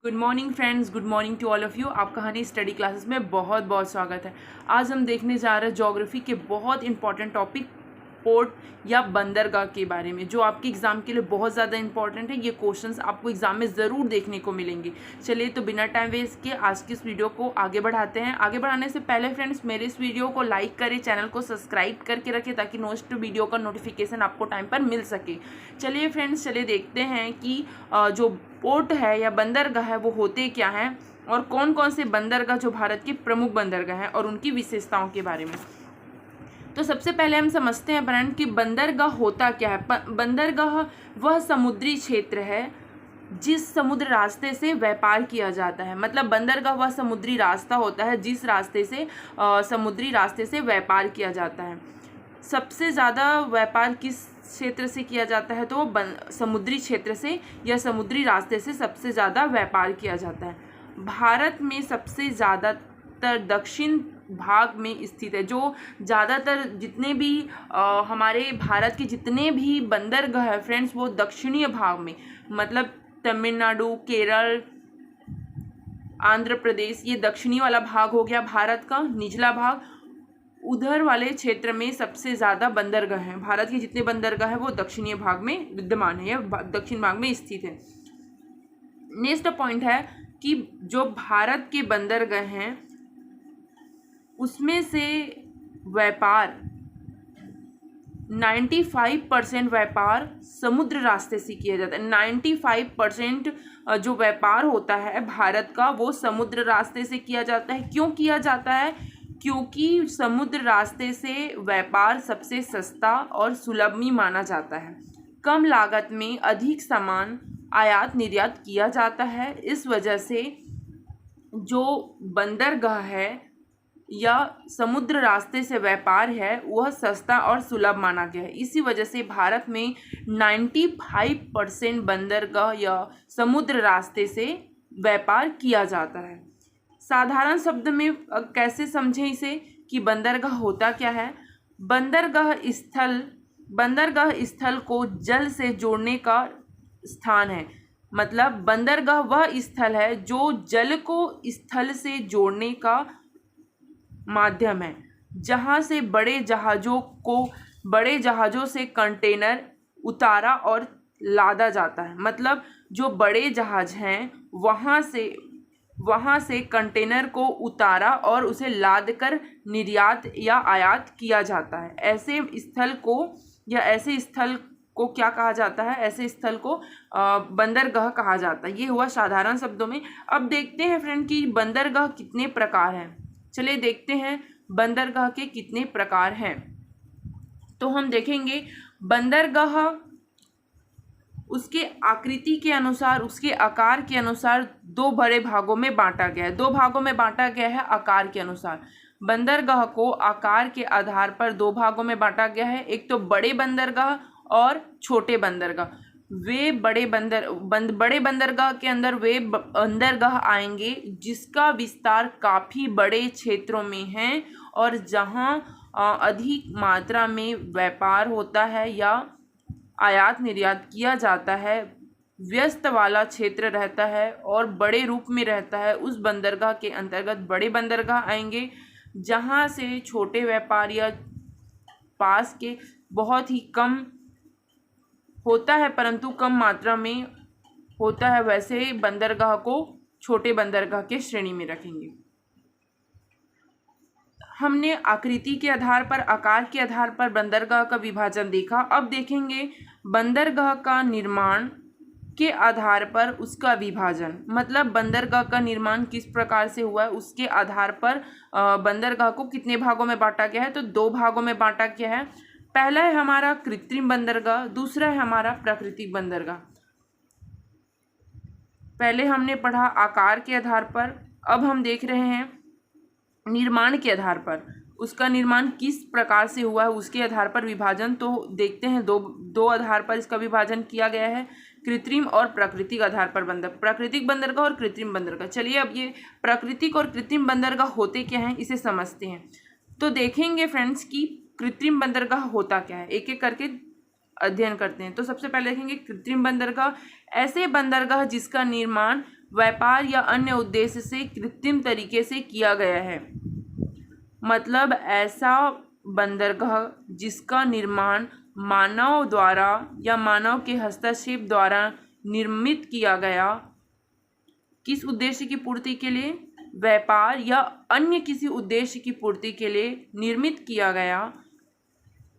Good morning friends, good morning to all of you. आपका honey study classes में बहुत बहुत स्वागत है। आज हम देखने जा रहे हैं ज्योग्राफी के बहुत इंपॉर्टेंट टॉपिक पोर्ट या बंदरगाह के बारे में, जो आपके एग्ज़ाम के लिए बहुत ज़्यादा इंपॉर्टेंट है। ये क्वेश्चंस आपको एग्ज़ाम में ज़रूर देखने को मिलेंगे। चलिए तो बिना टाइम वेस्ट किए आज की इस वीडियो को आगे बढ़ाते हैं। आगे बढ़ाने से पहले फ्रेंड्स मेरे इस वीडियो को लाइक करें, चैनल को सब्सक्राइब करके रखें ताकि नेक्स्ट वीडियो का नोटिफिकेशन आपको टाइम पर मिल सके। चलिए फ्रेंड्स, चलिए देखते हैं कि जो पोर्ट है या बंदरगाह है वो होते क्या हैं और कौन कौन से बंदरगाह जो भारत के प्रमुख बंदरगाह हैं और उनकी विशेषताओं के बारे में। तो सबसे पहले हम समझते हैं फ्रेंड कि बंदरगाह होता क्या है। बंदरगाह वह समुद्री क्षेत्र है जिस समुद्र रास्ते से व्यापार किया जाता है। मतलब बंदरगाह वह समुद्री रास्ता होता है जिस रास्ते से समुद्री रास्ते से व्यापार किया जाता है। सबसे ज़्यादा व्यापार किस क्षेत्र से किया जाता है? तो समुद्री क्षेत्र से या समुद्री रास्ते से सबसे ज़्यादा व्यापार किया जाता है। भारत में सबसे ज़्यादातर दक्षिण भाग में स्थित है। जो ज़्यादातर जितने भी हमारे भारत के जितने भी बंदरगाह है फ्रेंड्स, वो दक्षिणीय भाग में, मतलब तमिलनाडु, केरल, आंध्र प्रदेश, ये दक्षिणी वाला भाग हो गया भारत का निचला भाग। उधर वाले क्षेत्र में सबसे ज़्यादा बंदरगाह हैं। भारत के जितने बंदरगाह हैं वो दक्षिणीय भाग में विद्यमान है या दक्षिण भाग में स्थित है। नेक्स्ट पॉइंट है कि जो भारत के बंदरगाह हैं उसमें से व्यापार 95% व्यापार समुद्र रास्ते से किया जाता है। 95% जो व्यापार होता है भारत का वो समुद्र रास्ते से किया जाता है। क्यों किया जाता है? क्योंकि समुद्र रास्ते से व्यापार सबसे सस्ता और सुलभ भी माना जाता है। कम लागत में अधिक सामान आयात निर्यात किया जाता है। इस वजह से जो बंदरगाह है या समुद्र रास्ते से व्यापार है वह सस्ता और सुलभ माना गया है। इसी वजह से भारत में 95% बंदरगाह या समुद्र रास्ते से व्यापार किया जाता है। साधारण शब्द में कैसे समझें इसे कि बंदरगाह होता क्या है? बंदरगाह स्थल को जल से जोड़ने का स्थान है। मतलब बंदरगाह वह स्थल है जो जल को स्थल से जोड़ने का माध्यम है, जहाँ से बड़े जहाज़ों से कंटेनर उतारा और लादा जाता है। मतलब जो बड़े जहाज़ हैं वहाँ से कंटेनर को उतारा और उसे लाद कर निर्यात या आयात किया जाता है। ऐसे स्थल को क्या कहा जाता है? ऐसे स्थल को बंदरगाह कहा जाता है। ये हुआ साधारण शब्दों में। अब देखते हैं फ्रेंड कि बंदरगाह कितने प्रकार हैं। चलिए देखते हैं बंदरगाह के कितने प्रकार हैं। तो हम देखेंगे बंदरगाह उसके आकृति के अनुसार, उसके आकार के अनुसार दो बड़े भागों में बांटा गया है। दो भागों में बांटा गया है आकार के अनुसार। बंदरगाह को आकार के आधार पर दो भागों में बांटा गया है। एक तो बड़े बंदरगाह और छोटे बंदरगाह। बड़े बंदरगाह के अंदर वे बंदरगाह आएंगे जिसका विस्तार काफ़ी बड़े क्षेत्रों में है और जहां अधिक मात्रा में व्यापार होता है या आयात निर्यात किया जाता है। व्यस्त वाला क्षेत्र रहता है और बड़े रूप में रहता है। उस बंदरगाह के अंतर्गत बड़े बंदरगाह आएंगे जहां से छोटे व्यापार या पास के बहुत ही कम होता है परंतु कम मात्रा में होता है, वैसे बंदरगाह को छोटे बंदरगाह के श्रेणी में रखेंगे। हमने आकृति के आधार पर, आकार के आधार पर बंदरगाह का विभाजन देखा। अब देखेंगे बंदरगाह का निर्माण के आधार पर उसका विभाजन। मतलब बंदरगाह का निर्माण किस प्रकार से हुआ है उसके आधार पर बंदरगाह को कितने भागों में बांटा गया है? तो दो भागों में बांटा गया है। पहला है हमारा कृत्रिम बंदरगाह, दूसरा है हमारा प्राकृतिक बंदरगाह। पहले हमने पढ़ा आकार के आधार पर, अब हम देख रहे हैं निर्माण के आधार पर। उसका निर्माण किस प्रकार से हुआ है उसके आधार पर विभाजन। तो देखते हैं दो आधार पर इसका विभाजन किया गया है, कृत्रिम और प्राकृतिक आधार पर प्राकृतिक बंदरगाह और कृत्रिम बंदरगाह। चलिए अब ये प्राकृतिक और कृत्रिम बंदरगाह होते क्या हैं इसे समझते हैं। तो देखेंगे फ्रेंड्स कि कृत्रिम बंदरगाह होता क्या है, एक एक करके अध्ययन करते हैं। तो सबसे पहले देखेंगे कृत्रिम बंदरगाह, ऐसे बंदरगाह जिसका निर्माण व्यापार या अन्य उद्देश्य से कृत्रिम तरीके से किया गया है। मतलब ऐसा बंदरगाह जिसका निर्माण मानव द्वारा या मानव के हस्तक्षेप द्वारा निर्मित किया गया, किस उद्देश्य की पूर्ति के लिए, व्यापार या अन्य किसी उद्देश्य की पूर्ति के लिए निर्मित किया गया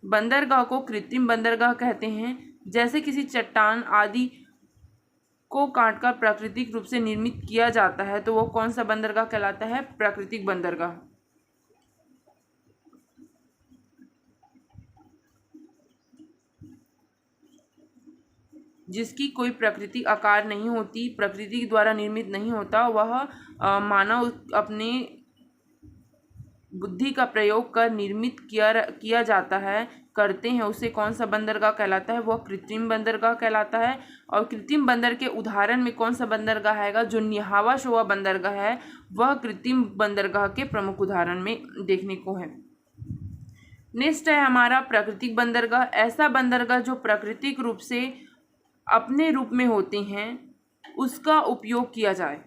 बंदरगाह को कृत्रिम बंदरगाह कहते हैं। जैसे किसी चट्टान आदि को काटकर प्राकृतिक रूप से निर्मित किया जाता है तो वो कौन सा बंदरगाह कहलाता है, प्राकृतिक बंदरगाह। जिसकी कोई प्राकृतिक आकार नहीं होती, प्रकृति के द्वारा निर्मित नहीं होता, वह मानव अपने बुद्धि का प्रयोग कर निर्मित किया जाता है, करते हैं, उसे कौन सा बंदरगाह कहलाता है, वह कृत्रिम बंदरगाह कहलाता है। और कृत्रिम बंदर के उदाहरण में कौन सा बंदरगाह आएगा, जो निहावा शोवा बंदरगाह है वह कृत्रिम बंदरगाह के प्रमुख उदाहरण में देखने को है। नेक्स्ट है हमारा प्राकृतिक बंदरगाह। ऐसा बंदरगाह जो प्राकृतिक रूप से अपने रूप में होते हैं उसका उपयोग किया जाए।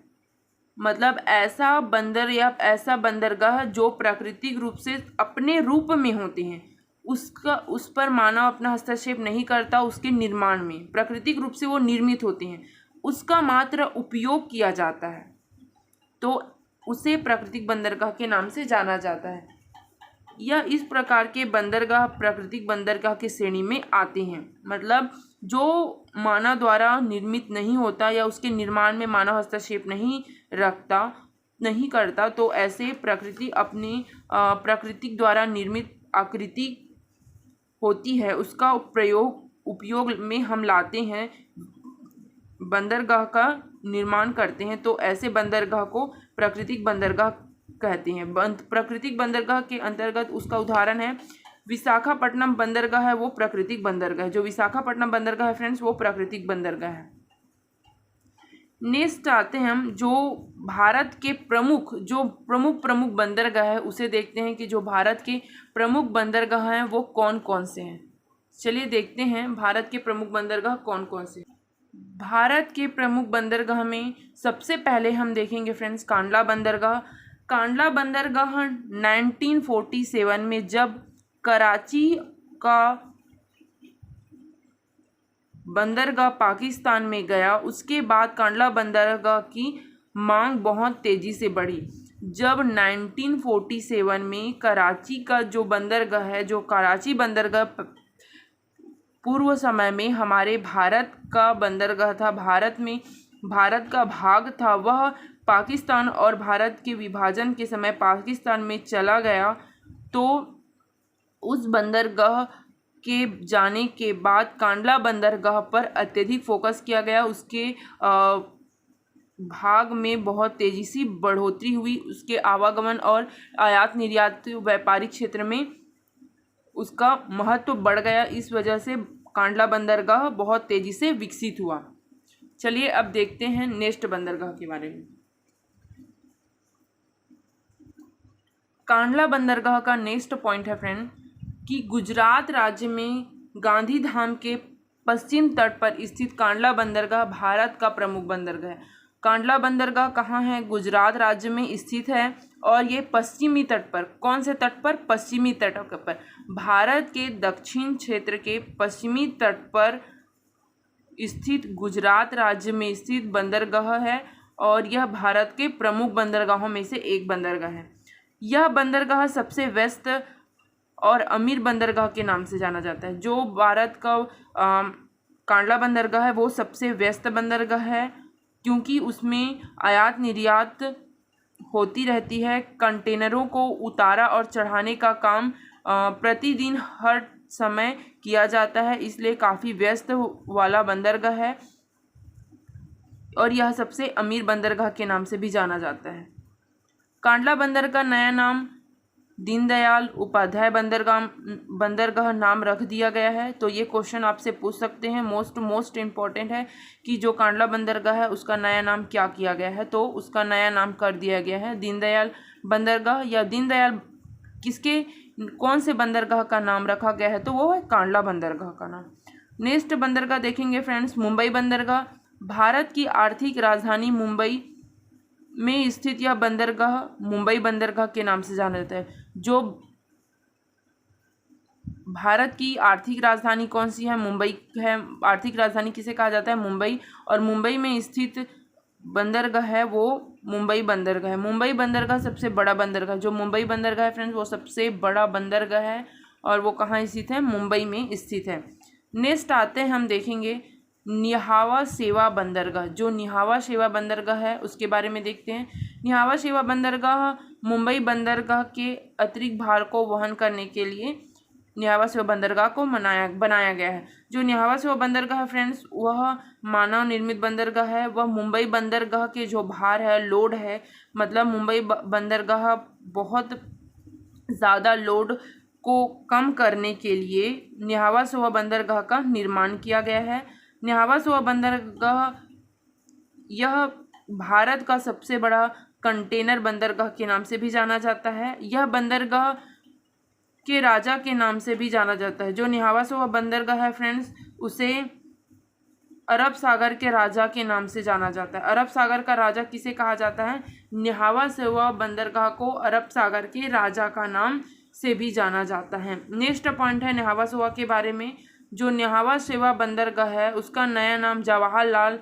मतलब ऐसा बंदर या ऐसा बंदरगाह जो प्राकृतिक रूप से अपने रूप में होते हैं, उस पर मानव अपना हस्तक्षेप नहीं करता, उसके निर्माण में प्राकृतिक रूप से वो निर्मित होते हैं, उसका मात्र उपयोग किया जाता है, तो उसे प्राकृतिक बंदरगाह के नाम से जाना जाता है। या इस प्रकार के बंदरगाह प्राकृतिक बंदरगाह की श्रेणी में आते हैं। मतलब जो मानव द्वारा निर्मित नहीं होता या उसके निर्माण में मानव हस्तक्षेप नहीं करता, तो ऐसे प्रकृति अपने प्राकृतिक द्वारा निर्मित आकृति होती है उसका उपयोग में हम लाते हैं, बंदरगाह का निर्माण करते हैं, तो ऐसे बंदरगाह को प्राकृतिक बंदरगाह कहते हैं। प्राकृतिक बंदरगाह के अंतर्गत उसका उदाहरण है विशाखापट्टनम बंदरगाह है, वो प्राकृतिक बंदरगाह है। जो विशाखापट्टनम बंदरगाह है फ्रेंड्स, वो प्राकृतिक बंदरगाह है। नेक्स्ट आते हैं हम जो भारत के प्रमुख बंदरगाह है उसे देखते हैं कि जो भारत के प्रमुख बंदरगाह हैं वो कौन कौन से हैं। चलिए देखते हैं भारत के प्रमुख बंदरगाह कौन कौन से। भारत के प्रमुख बंदरगाह में सबसे पहले हम देखेंगे फ्रेंड्स कांडला बंदरगाह। कांडला बंदरगाह 1947 में जब कराची का बंदरगाह पाकिस्तान में गया, उसके बाद कांडला बंदरगाह की मांग बहुत तेज़ी से बढ़ी। जब 1947 में कराची का जो बंदरगाह है, जो कराची बंदरगाह पूर्व समय में हमारे भारत का बंदरगाह था, भारत का भाग था, वह पाकिस्तान और भारत के विभाजन के समय पाकिस्तान में चला गया, तो उस बंदरगाह के जाने के बाद कांडला बंदरगाह पर अत्यधिक फोकस किया गया। उसके भाग में बहुत तेज़ी से बढ़ोतरी हुई, उसके आवागमन और आयात निर्यात व्यापारिक क्षेत्र में उसका महत्व बढ़ गया। इस वजह से कांडला बंदरगाह बहुत तेज़ी से विकसित हुआ। चलिए अब देखते हैं नेक्स्ट बंदरगाह के बारे में। कांडला बंदरगाह का नेक्स्ट पॉइंट है फ्रेंड कि गुजरात राज्य में गांधीधाम के पश्चिम तट पर स्थित कांडला बंदरगाह भारत का प्रमुख बंदरगाह है। कांडला बंदरगाह कहाँ है? गुजरात राज्य में स्थित है और ये पश्चिमी तट पर, कौन से तट पर? पश्चिमी तट पर, भारत के दक्षिण क्षेत्र के पश्चिमी तट पर स्थित गुजरात राज्य में स्थित बंदरगाह है और यह भारत के प्रमुख बंदरगाहों में से एक बंदरगाह है। यह बंदरगाह सबसे व्यस्त और अमीर बंदरगाह के नाम से जाना जाता है। जो भारत का कांडला बंदरगाह है वो सबसे व्यस्त बंदरगाह है क्योंकि उसमें आयात निर्यात होती रहती है। कंटेनरों को उतारा और चढ़ाने का काम प्रतिदिन हर समय किया जाता है, इसलिए काफ़ी व्यस्त वाला बंदरगाह है और यह सबसे अमीर बंदरगाह के नाम से भी जाना जाता है। कांडला बंदर का नया नाम दीनदयाल उपाध्याय बंदरगाह नाम रख दिया गया है। तो ये क्वेश्चन आपसे पूछ सकते हैं, मोस्ट इम्पॉर्टेंट है कि जो कांडला बंदरगाह है उसका नया नाम क्या किया गया है। तो उसका नया नाम कर दिया गया है दीनदयाल बंदरगाह, या दीनदयाल कौन से बंदरगाह का नाम रखा गया है तो वो है कांडला बंदरगाह का नाम। नेक्स्ट बंदरगाह देखेंगे फ्रेंड्स मुंबई बंदरगाह। भारत की आर्थिक राजधानी मुंबई में स्थित यह बंदरगाह मुंबई बंदरगाह के नाम से जाना जाता है। जो भारत की आर्थिक राजधानी कौन सी है? मुंबई है। आर्थिक राजधानी किसे कहा जाता है? मुंबई। और मुंबई में स्थित बंदरगाह है वो मुंबई बंदरगाह है। मुंबई बंदरगाह सबसे बड़ा बंदरगाह, जो मुंबई बंदरगाह है फ्रेंड्स वो सबसे बड़ा बंदरगाह है और वो कहाँ स्थित है? मुंबई में स्थित है। नेक्स्ट आते हैं हम देखेंगे निहावा शेवा बंदरगाह। जो निहावा शेवा बंदरगाह है उसके बारे में देखते हैं। निहावा शेवा बंदरगाह मुंबई बंदरगाह के अतिरिक्त भार को वहन करने के लिए निहावा शेवा बंदरगाह को बनाया गया है। जो निहावा शेवा बंदरगाह है फ्रेंड्स वह मानव निर्मित बंदरगाह है। वह मुंबई बंदरगाह के जो भार है, लोड है, मतलब मुंबई बंदरगाह बहुत ज़्यादा लोड को कम करने के लिए निहावा शेवा बंदरगाह का निर्माण किया गया है। निहावा शेवा बंदरगाह यह भारत का सबसे बड़ा कंटेनर बंदरगाह के नाम से भी जाना जाता है। यह बंदरगाह के राजा के नाम से भी जाना जाता है। जो निहावा शेवा बंदरगाह है फ्रेंड्स उसे अरब सागर के राजा के नाम से जाना जाता है। अरब सागर का राजा किसे कहा जाता है? निहावा शेवा बंदरगाह को अरब सागर के राजा का नाम से भी जाना जाता है। नेक्स्ट पॉइंट है निहावा शेवा के बारे में। जो निहावा शेवा बंदरगाह है उसका नया नाम जवाहरलाल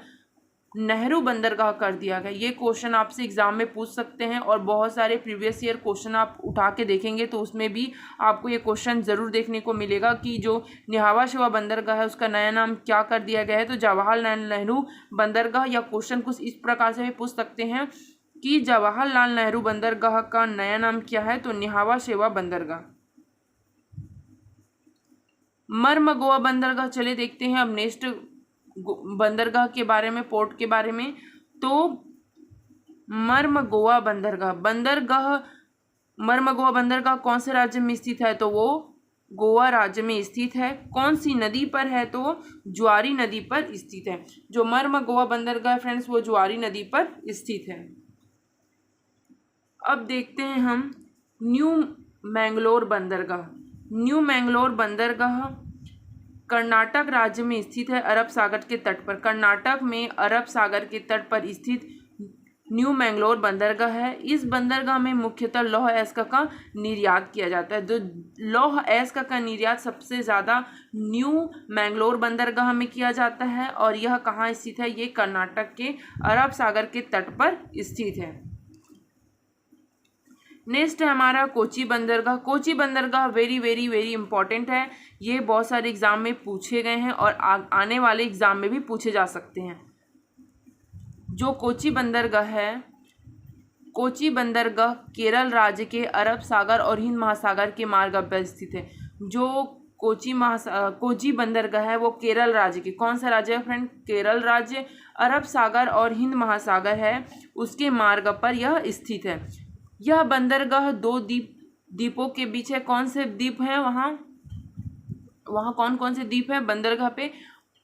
नेहरू बंदरगाह कर दिया गया। ये क्वेश्चन आपसे एग्जाम में पूछ सकते हैं और बहुत सारे प्रीवियस ईयर क्वेश्चन आप उठा के देखेंगे तो उसमें भी आपको ये क्वेश्चन ज़रूर देखने को मिलेगा कि जो निहावा शेवा बंदरगाह है उसका नया नाम क्या कर दिया गया है। तो जवाहरलाल नेहरू बंदरगाह, या क्वेश्चन कुछ इस प्रकार से भी पूछ सकते हैं कि जवाहरलाल नेहरू बंदरगाह का नया नाम क्या है? तो निहावा शेवा बंदरगाह। मर्मगोवा बंदरगाह चले देखते हैं अब नेक्स्ट बंदरगाह के बारे में, पोर्ट के बारे में। तो मर्मगोवा बंदरगाह कौन से राज्य में स्थित है? तो वो गोवा राज्य में स्थित है। कौन सी नदी पर है? तो ज्वारी नदी पर स्थित है। जो मर्मगोवा बंदरगाह है फ्रेंड्स वो ज्वारी नदी पर स्थित है। अब देखते हैं हम न्यू मैंगलोर बंदरगाह। न्यू मैंगलोर बंदरगाह कर्नाटक राज्य में स्थित है, अरब सागर के तट पर। कर्नाटक में अरब सागर के तट पर स्थित न्यू मैंगलोर बंदरगाह है। इस बंदरगाह में मुख्यतः लौह अयस्क का निर्यात किया जाता है। जो लौह अयस्क का निर्यात सबसे ज़्यादा न्यू मैंगलोर बंदरगाह में किया जाता है और यह कहाँ स्थित है? ये कर्नाटक के अरब सागर के तट पर स्थित है। नेक्स्ट है हमारा कोची बंदरगाह। कोची बंदरगाह वेरी वेरी वेरी इंपॉर्टेंट है। ये बहुत सारे एग्जाम में पूछे गए हैं और आने वाले एग्जाम में भी पूछे जा सकते हैं। जो कोची बंदरगाह है, कोची बंदरगाह केरल राज्य के अरब सागर और हिंद महासागर के मार्ग पर स्थित है। जो कोची बंदरगाह है वो केरल राज्य के, कौन सा राज्य है फ्रेंड? केरल राज्य, अरब सागर और हिंद महासागर है उसके मार्ग पर यह स्थित है। यह बंदरगाह दो द्वीपों के बीच है। कौन से द्वीप हैं वहाँ कौन कौन से द्वीप हैं बंदरगाह पे?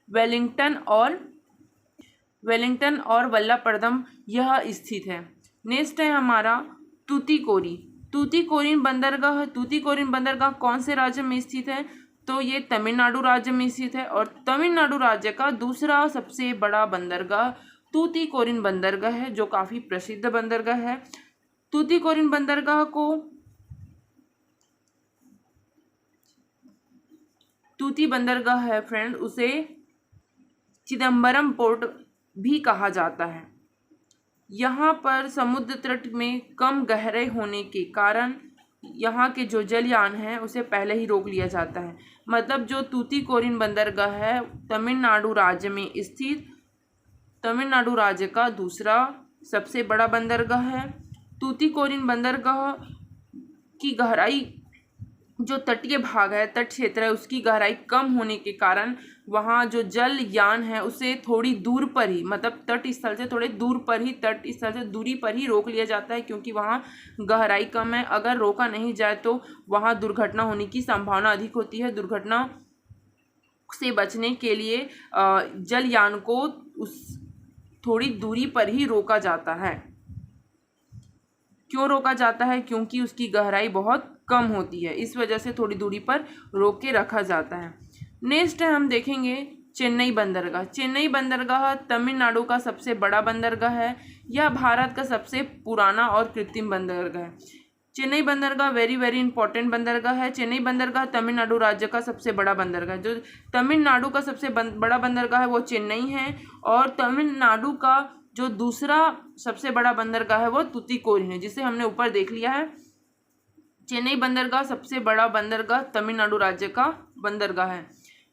वेलिंगटन और वल्लभपट्टनम यह स्थित है। नेक्स्ट है हमारा तूतीकोरिन बंदरगाह कौन से राज्य में स्थित है? तो ये तमिलनाडु राज्य में स्थित है और तमिलनाडु राज्य का दूसरा सबसे बड़ा बंदरगाह तूतीकोरिन बंदरगाह है जो काफ़ी प्रसिद्ध बंदरगाह है। तूतीकोरिन बंदरगाह को तूती बंदरगाह है फ्रेंड, उसे चिदम्बरम पोर्ट भी कहा जाता है। यहाँ पर समुद्र तट में कम गहराई होने के कारण यहाँ के जो जलयान है उसे पहले ही रोक लिया जाता है। मतलब जो तूतीकोरिन बंदरगाह है तमिलनाडु राज्य में स्थित, तमिलनाडु राज्य का दूसरा सबसे बड़ा बंदरगाह है। तूतीकोरिन बंदरगाह की गहराई, जो तटीय भाग है, तट क्षेत्र है, उसकी गहराई कम होने के कारण वहाँ जो जलयान है उसे थोड़ी दूर पर ही, मतलब तट स्थल से थोड़े दूर पर ही, तट स्थल से दूरी पर ही रोक लिया जाता है क्योंकि वहाँ गहराई कम है। अगर रोका नहीं जाए तो वहाँ दुर्घटना होने की संभावना अधिक होती है। दुर्घटना से बचने के लिए जलयान को उस थोड़ी दूरी पर ही रोका जाता है। क्यों रोका जाता है? क्योंकि उसकी गहराई बहुत कम होती है, इस वजह से थोड़ी दूरी पर रोक के रखा जाता है। नेक्स्ट है हम देखेंगे चेन्नई बंदरगाह। चेन्नई बंदरगाह तमिलनाडु का सबसे बड़ा बंदरगाह है। यह भारत का सबसे पुराना और कृत्रिम बंदरगाह है। चेन्नई बंदरगाह वेरी वेरी इंपॉर्टेंट बंदरगाह है। चेन्नई बंदरगाह तमिलनाडु राज्य का सबसे बड़ा बंदरगाह है। जो तमिलनाडु का सबसे बड़ा बंदरगाह है वो चेन्नई है, और तमिलनाडु का जो दूसरा सबसे बड़ा बंदरगाह है वो तुतीकोरिन है, जिसे हमने ऊपर देख लिया है। चेन्नई बंदरगाह सबसे बड़ा बंदरगाह तमिलनाडु राज्य का बंदरगाह है।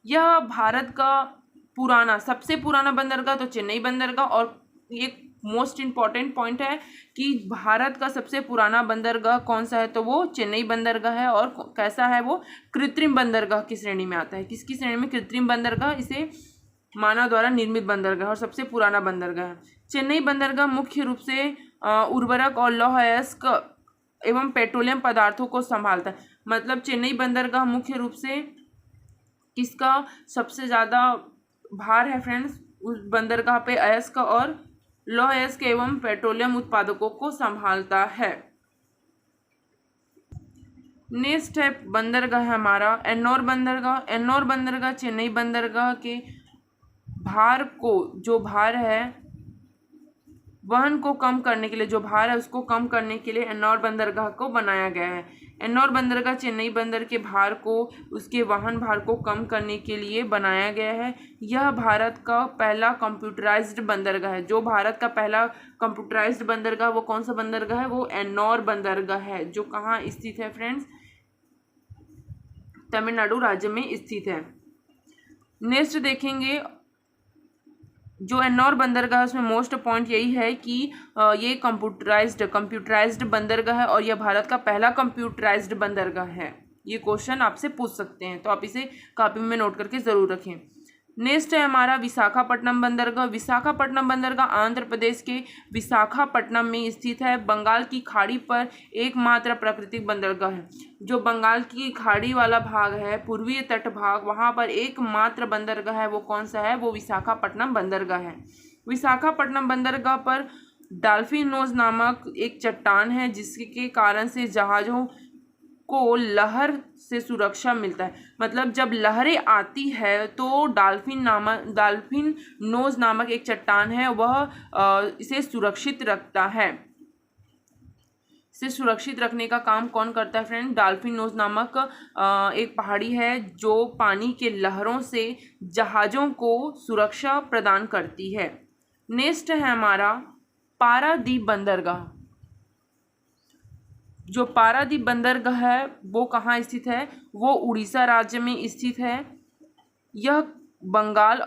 यह भारत का सबसे पुराना बंदरगाह तो चेन्नई बंदरगाह, और एक मोस्ट इम्पॉर्टेंट पॉइंट है कि भारत का सबसे पुराना बंदरगाह कौन सा है, तो वो चेन्नई बंदरगाह है। और कैसा है वो, कृत्रिम बंदरगाह की श्रेणी में आता है। किसकी श्रेणी में, कृत्रिम बंदरगाह। इसे मानव द्वारा निर्मित बंदरगाह और सबसे पुराना बंदरगाह है। चेन्नई बंदरगाह मुख्य रूप से उर्वरक और लौह अयस्क एवं पेट्रोलियम पदार्थों को संभालता है। मतलब चेन्नई बंदरगाह मुख्य रूप से किसका सबसे ज़्यादा भार है फ्रेंड्स, उस बंदरगाह पे अयस्क और लौह अयस्क एवं पेट्रोलियम उत्पादकों को संभालता है। नेक्स्ट है बंदरगाह है हमारा एन्नौर बंदरगाह। एन्नौर बंदरगाह चेन्नई बंदरगाह के भार को, जो भार है वहन को कम करने के लिए, जो भार है उसको कम करने के लिए एन्नौर बंदरगाह को बनाया गया है। एन्नौर बंदरगाह चेन्नई बंदर के भार को, उसके वाहन भार को कम करने के लिए बनाया गया है। यह भारत का पहला कंप्यूटराइज्ड बंदरगाह है। जो भारत का पहला कंप्यूटराइज्ड बंदरगाह वो कौन सा बंदरगाह है, वो एन्नौर बंदरगाह है, जो कहाँ स्थित है फ्रेंड्स, तमिलनाडु राज्य में स्थित है। नेक्स्ट देखेंगे जो एन्नौर बंदरगाह है उसमें मोस्ट पॉइंट यही है कि ये कंप्यूटराइज्ड बंदरगाह है, और यह भारत का पहला कंप्यूटराइज्ड बंदरगाह है। ये क्वेश्चन आपसे पूछ सकते हैं, तो आप इसे कॉपी में नोट करके ज़रूर रखें। नेक्स्ट है हमारा विशाखापट्टनम बंदरगाह। विशाखापट्टनम बंदरगाह आंध्र प्रदेश के विशाखापट्टनम में स्थित है। बंगाल की खाड़ी पर एकमात्र प्राकृतिक बंदरगाह है। जो बंगाल की खाड़ी वाला भाग है, पूर्वी तट भाग, वहाँ पर एकमात्र बंदरगाह है, वो कौन सा है, वो विशाखापट्टनम बंदरगाह है। विशाखापट्टनम बंदरगाह पर डॉल्फिन नोज नामक एक चट्टान है, जिसके कारण से जहाज़ों को लहर से सुरक्षा मिलता है। मतलब जब लहरें आती है तो डॉल्फिन नोज नामक एक चट्टान है, वह इसे सुरक्षित रखता है। इसे सुरक्षित रखने का काम कौन करता है फ्रेंड, डॉल्फिन नोज नामक एक पहाड़ी है जो पानी के लहरों से जहाज़ों को सुरक्षा प्रदान करती है। नेक्स्ट है हमारा पारादीप बंदरगाह। जो पारादीप बंदरगाह है वो कहाँ स्थित है, वो उड़ीसा राज्य में स्थित है। यह बंगाल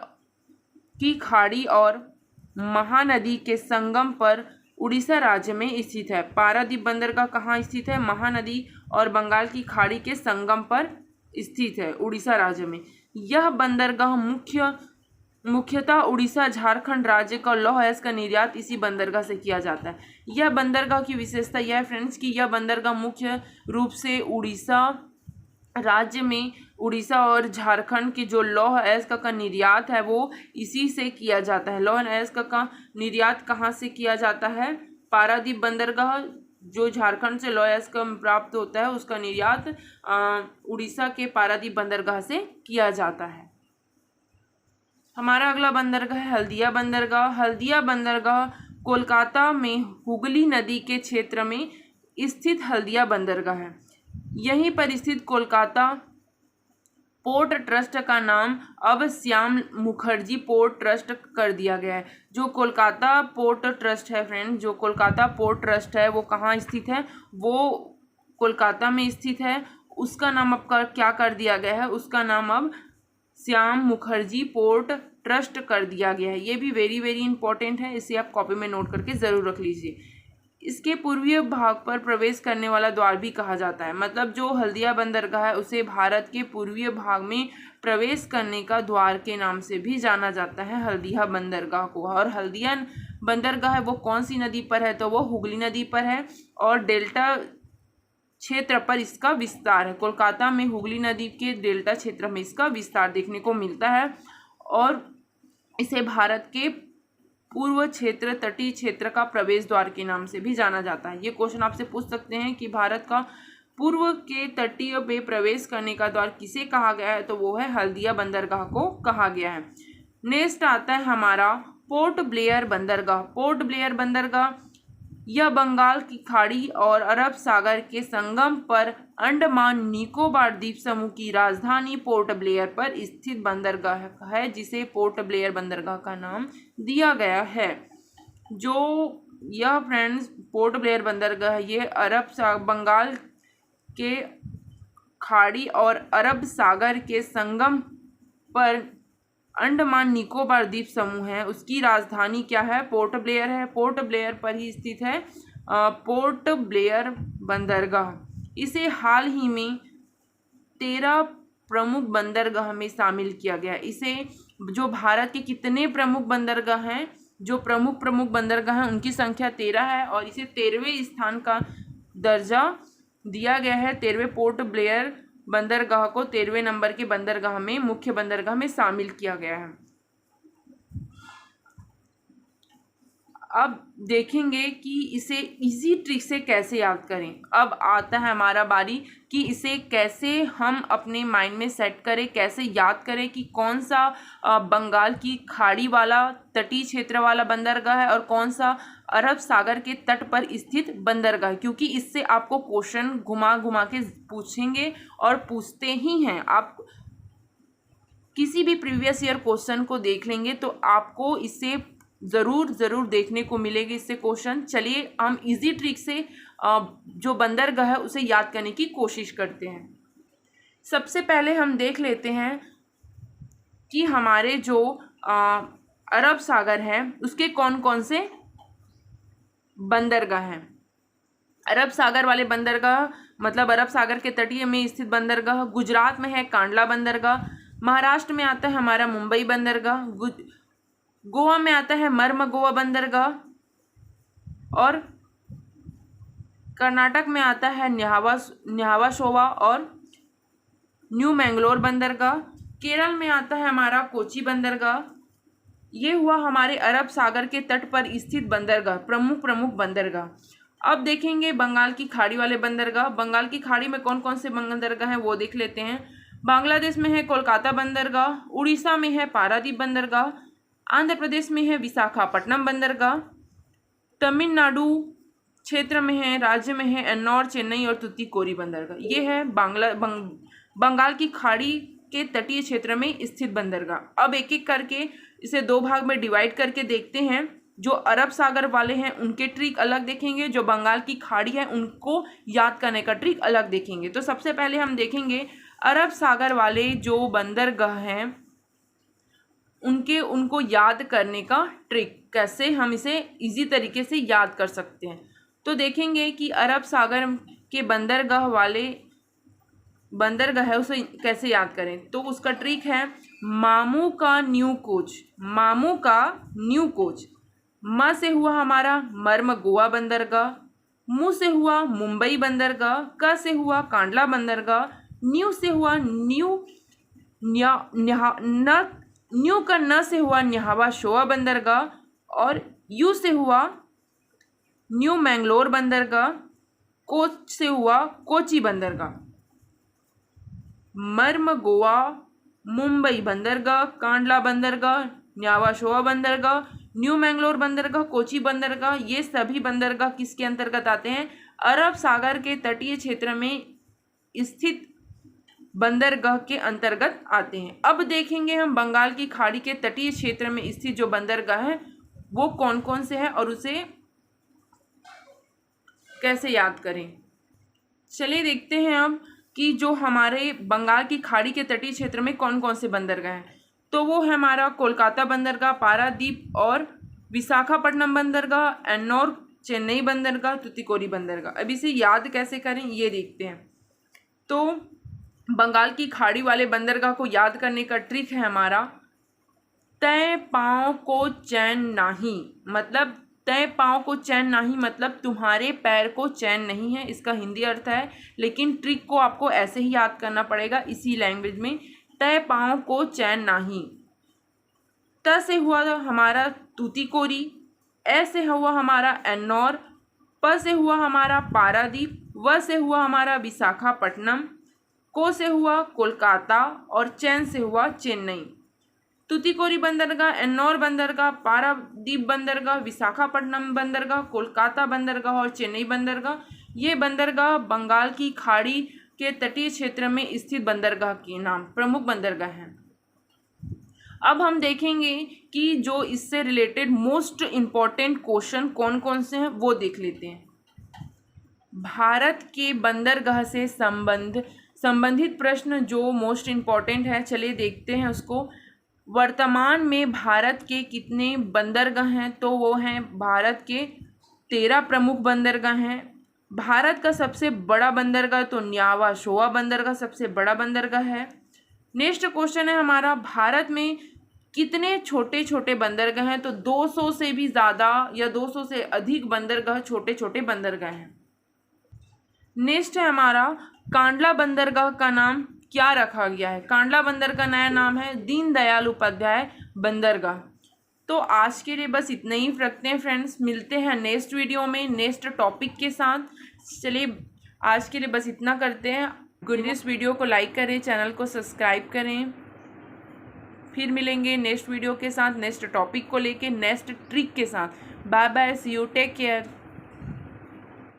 की खाड़ी और महानदी के संगम पर उड़ीसा राज्य में स्थित है। पारादीप बंदरगाह कहाँ स्थित है, महानदी और बंगाल की खाड़ी के संगम पर स्थित है, उड़ीसा राज्य में। यह बंदरगाह मुख्यतः उड़ीसा झारखंड राज्य का लौह अयस्क का निर्यात इसी बंदरगाह से किया जाता है। यह बंदरगाह की विशेषता यह है फ्रेंड्स कि यह बंदरगाह मुख्य रूप से उड़ीसा राज्य में, उड़ीसा और झारखंड की जो लौह अयस्क का निर्यात है वो इसी से किया जाता है। लौह अयस्क का निर्यात कहाँ से किया जाता है, पारादीप बंदरगाह, जो झारखंड से लौह अयस्क प्राप्त होता है उसका निर्यात उड़ीसा के पारादीप बंदरगाह से किया जाता है। हमारा अगला बंदरगाह है हल्दिया बंदरगाह। हल्दिया बंदरगाह कोलकाता में हुगली नदी के क्षेत्र में स्थित हल्दिया बंदरगाह है। यहीं पर स्थित कोलकाता पोर्ट ट्रस्ट का नाम अब श्याम मुखर्जी पोर्ट ट्रस्ट कर दिया गया है। जो कोलकाता पोर्ट ट्रस्ट है फ्रेंड, जो कोलकाता पोर्ट ट्रस्ट है वो कहाँ स्थित है, वो कोलकाता में स्थित है। उसका नाम अब क्या कर दिया गया है, उसका नाम अब श्याम मुखर्जी पोर्ट ट्रस्ट कर दिया गया है। ये भी वेरी वेरी इंपॉर्टेंट है, इसे आप कॉपी में नोट करके ज़रूर रख लीजिए। इसके पूर्वीय भाग पर प्रवेश करने वाला द्वार भी कहा जाता है। मतलब जो हल्दिया बंदरगाह है उसे भारत के पूर्वीय भाग में प्रवेश करने का द्वार के नाम से भी जाना जाता है, हल्दिया बंदरगाह को। और हल्दिया बंदरगाह है वो कौन सी नदी पर है, तो वो हुगली नदी पर है, और डेल्टा क्षेत्र पर इसका विस्तार है। कोलकाता में हुगली नदी के डेल्टा क्षेत्र में इसका विस्तार देखने को मिलता है, और इसे भारत के पूर्व क्षेत्र, तटीय क्षेत्र का प्रवेश द्वार के नाम से भी जाना जाता है। ये क्वेश्चन आपसे पूछ सकते हैं कि भारत का पूर्व के तटीय पे प्रवेश करने का द्वार किसे कहा गया है? तो वो है हल्दिया बंदरगाह को कहा गया है। नेक्स्ट आता है हमारा पोर्ट ब्लेयर बंदरगाह। पोर्ट ब्लेयर बंदरगाह यह बंगाल की खाड़ी और अरब सागर के संगम पर अंडमान निकोबार द्वीप समूह की राजधानी पोर्ट ब्लेयर पर स्थित बंदरगाह है, जिसे पोर्ट ब्लेयर बंदरगाह का नाम दिया गया है। जो यह फ्रेंड्स पोर्ट ब्लेयर बंदरगाह ये बंगाल के खाड़ी और अरब सागर के संगम पर अंडमान निकोबार द्वीप समूह है, उसकी राजधानी क्या है? पोर्ट ब्लेयर है। पोर्ट ब्लेयर पर ही स्थित है पोर्ट ब्लेयर बंदरगाह। इसे हाल ही में 13 प्रमुख बंदरगाह में शामिल किया गया। इसे जो भारत के कितने प्रमुख बंदरगाह हैं, जो प्रमुख बंदरगाह हैं उनकी संख्या 13 है और इसे 13वें स्थान का दर्जा दिया गया है। 13वें पोर्ट ब्लेयर बंदरगाह को 13वें नंबर के बंदरगाह में, मुख्य बंदरगाह में शामिल किया गया है। अब देखेंगे कि इसे इजी ट्रिक से कैसे याद करें। अब आता है हमारा बारी कि इसे कैसे हम अपने माइंड में सेट करें, कैसे याद करें कि कौन सा बंगाल की खाड़ी वाला तटीय क्षेत्र वाला बंदरगाह है और कौन सा अरब सागर के तट पर स्थित बंदरगाह, क्योंकि इससे आपको क्वेश्चन घुमा घुमा के पूछेंगे और पूछते ही हैं। आप किसी भी प्रीवियस ईयर क्वेश्चन को देख लेंगे तो आपको इससे ज़रूर देखने को मिलेगी इससे क्वेश्चन। चलिए हम इजी ट्रिक से जो बंदरगाह है उसे याद करने की कोशिश करते हैं। सबसे पहले हम देख लेते हैं कि हमारे जो अरब सागर है उसके कौन कौन से बंदरगाह हैं। अरब सागर वाले बंदरगाह मतलब अरब सागर के तटीय में स्थित बंदरगाह गुजरात में है कांडला बंदरगाह, महाराष्ट्र में आता है हमारा मुंबई बंदरगाह, गोवा में आता है मर्मगोवा बंदरगाह और कर्नाटक में आता है न्यावाशोवा और न्यू मैंगलोर बंदरगाह, केरल में आता है हमारा कोची बंदरगाह। ये हुआ हमारे अरब सागर के तट पर स्थित बंदरगाह, प्रमुख बंदरगाह। अब देखेंगे बंगाल की खाड़ी वाले बंदरगाह। बंगाल की खाड़ी में कौन कौन से बंदरगाह हैं वो देख लेते हैं। बांग्लादेश में है कोलकाता बंदरगाह, उड़ीसा में है पारादीप बंदरगाह, आंध्र प्रदेश में है विशाखापट्टनम बंदरगाह, तमिलनाडु क्षेत्र में है, राज्य में है एन्नौर, चेन्नई और तुतीकोरी बंदरगाह। ये है बंगाल की खाड़ी के तटीय क्षेत्र में स्थित बंदरगाह। अब एक एक करके इसे दो भाग में डिवाइड करके देखते हैं। जो अरब सागर वाले हैं उनके ट्रिक अलग देखेंगे, जो बंगाल की खाड़ी है उनको याद करने का ट्रिक अलग देखेंगे। तो सबसे पहले हम देखेंगे अरब सागर वाले जो बंदरगाह हैं उनको याद करने का ट्रिक, कैसे हम इसे इजी तरीके से याद कर सकते हैं। तो देखेंगे कि अरब सागर के बंदरगाह है उसे कैसे याद करें। तो उसका ट्रिक है मामू का न्यू कोच। म से हुआ हमारा मर्मगोवा बंदरगाह, मु से हुआ मुंबई बंदरगाह, क से हुआ कांडला बंदरगाह, न्यू से हुआ न्यू का न से हुआ न्यावाशोवा बंदरगाह और यू से हुआ न्यू मैंगलोर बंदरगाह, कोच से हुआ कोची बंदरगाह। मर्मगोवा, मुंबई बंदरगाह, कांडला बंदरगाह, न्यावाशोवा बंदरगाह, न्यू मैंगलोर बंदरगाह, कोची बंदरगाह, ये सभी बंदरगाह किसके अंतर्गत आते हैं? अरब सागर के तटीय क्षेत्र में स्थित बंदरगाह के अंतर्गत आते हैं। अब देखेंगे हम बंगाल की खाड़ी के तटीय क्षेत्र में स्थित जो बंदरगाह है वो कौन कौन से हैं और उसे कैसे याद करें। चलिए देखते हैं अब कि जो हमारे बंगाल की खाड़ी के तटीय क्षेत्र में कौन कौन से बंदरगाह हैं। तो वो है हमारा कोलकाता बंदरगाह, पारादीप और विशाखापट्टनम बंदरगाह, एन्नौर, चेन्नई बंदरगाह, तुतीकोरी बंदरगाह। अब इसे याद कैसे करें ये देखते हैं। तो बंगाल की खाड़ी वाले बंदरगाह को याद करने का ट्रिक है हमारा तय पाँव को चैन नाही। मतलब तय पाँव को चैन नहीं मतलब तुम्हारे पैर को चैन नहीं है, इसका हिंदी अर्थ है। लेकिन ट्रिक को आपको ऐसे ही याद करना पड़ेगा इसी लैंग्वेज में, तय पाँव को चैन नहीं। त से हुआ हमारा तूतीकोरी, ए से हुआ हमारा एन्नौर, प से हुआ हमारा पारादीप, व से हुआ हमारा विशाखापट्टनम, को से हुआ कोलकाता और चैन से हुआ चेन्नई। तूतीकोरी बंदरगाह, एन्नौर बंदरगाह, पारादीप बंदरगाह, विशाखापट्टनम बंदरगाह, कोलकाता बंदरगाह और चेन्नई बंदरगाह, ये बंदरगाह बंगाल की खाड़ी के तटीय क्षेत्र में स्थित बंदरगाह के नाम प्रमुख बंदरगाह हैं। अब हम देखेंगे कि जो इससे रिलेटेड मोस्ट इम्पॉर्टेंट क्वेश्चन कौन कौन से हैं वो देख लेते हैं। भारत के बंदरगाह से संबंधित प्रश्न जो मोस्ट इम्पॉर्टेंट है, चलिए देखते हैं उसको। वर्तमान में भारत के कितने बंदरगाह हैं? तो वो हैं भारत के 13 प्रमुख बंदरगाह हैं। भारत का सबसे बड़ा बंदरगाह तो न्यावा शोवा बंदरगाह सबसे बड़ा बंदरगाह है। नेक्स्ट क्वेश्चन है हमारा, भारत में कितने छोटे छोटे बंदरगाह हैं? तो 200 से भी ज़्यादा या 200 से अधिक बंदरगाह छोटे छोटे बंदरगाह हैं। नेक्स्ट है हमारा, कांडला बंदरगाह का नाम क्या रखा गया है? कांडला बंदर का नया नाम है दीनदयाल उपाध्याय बंदरगाह। तो आज के लिए बस इतना ही रखते हैं फ्रेंड्स, मिलते हैं नेक्स्ट वीडियो में नेक्स्ट टॉपिक के साथ। चलिए आज के लिए बस इतना करते हैं। इस वीडियो को लाइक करें, चैनल को सब्सक्राइब करें। फिर मिलेंगे नेक्स्ट वीडियो के साथ, नेक्स्ट टॉपिक को लेके, नेक्स्ट ट्रिक के साथ। Bye bye, see you, take care.